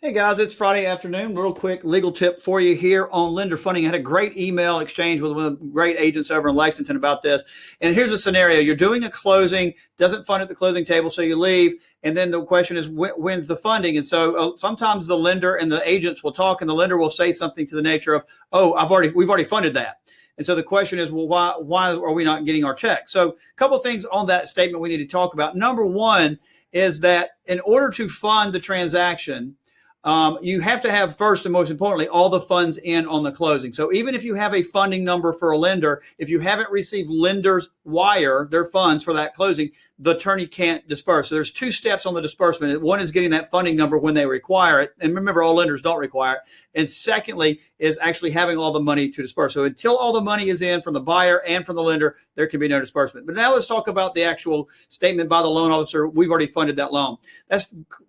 Hey guys, it's Friday afternoon. Real quick legal tip for you here on lender funding. I had a great email exchange with one of the great agents over in Lexington about this. And here's a scenario. You're doing a closing, doesn't fund at the closing table, so you leave. And then the question is, when's the funding? And so sometimes the lender and the agents will talk, and the lender will say something to the nature of, oh, we've already funded that. And so the question is, well, why are we not getting our check? So a couple of things on that statement we need to talk about. Number one is that in order to fund the transaction, you have to have first and most importantly all the funds in on the closing. So even if you have a funding number for a lender, if you haven't received lender's wire, their funds for that closing, the attorney can't disperse. So there's two steps on the disbursement. One is getting that funding number when they require it. And remember, all lenders don't require it. And secondly is actually having all the money to disperse. So until all the money is in from the buyer and from the lender, there can be no disbursement. But now let's talk about the actual statement by the loan officer. We've already funded that loan.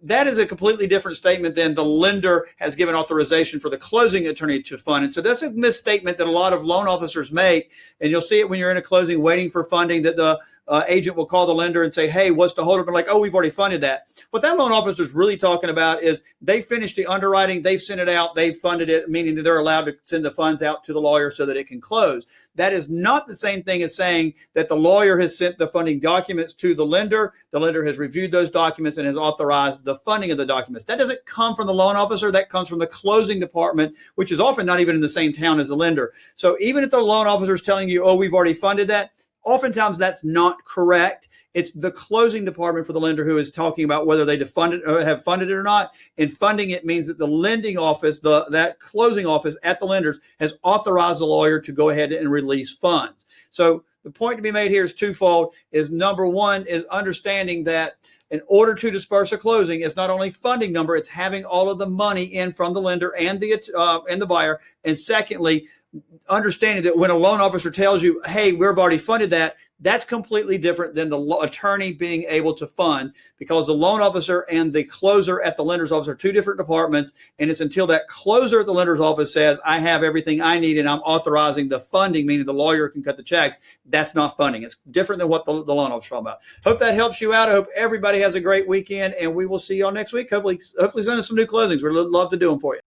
That is a completely different statement than the lender has given authorization for the closing attorney to fund. And so that's a misstatement that a lot of loan officers make. And you'll see it when you're in a closing waiting for funding, that the agent will call the lender and say, hey, what's the holdup? And like, oh, we've already funded that. What that loan officer is really talking about is they finished the underwriting, they've sent it out, they've funded it, meaning that they're allowed to send the funds out to the lawyer so that it can close. That is not the same thing as saying that the lawyer has sent the funding documents to the lender has reviewed those documents and has authorized the funding of the documents. That doesn't come from the loan officer, that comes from the closing department, which is often not even in the same town as the lender. So even if the loan officer is telling you, oh, we've already funded that, oftentimes that's not correct. It's the closing department for the lender who is talking about whether they have funded it or not. And funding it means that the lending office, that closing office at the lenders, has authorized the lawyer to go ahead and release funds. So the point to be made here is twofold. Is number one is understanding that in order to disperse a closing, it's not only funding number, it's having all of the money in from the lender and the buyer. And secondly, understanding that when a loan officer tells you, hey, we've already funded that, that's completely different than the attorney being able to fund, because the loan officer and the closer at the lender's office are two different departments. And it's until that closer at the lender's office says, I have everything I need and I'm authorizing the funding, meaning the lawyer can cut the checks, that's not funding. It's different than what the loan officer is talking about. Hope that helps you out. I hope everybody has a great weekend, and we will see y'all next week. Hopefully send us some new closings. We'd love to do them for you.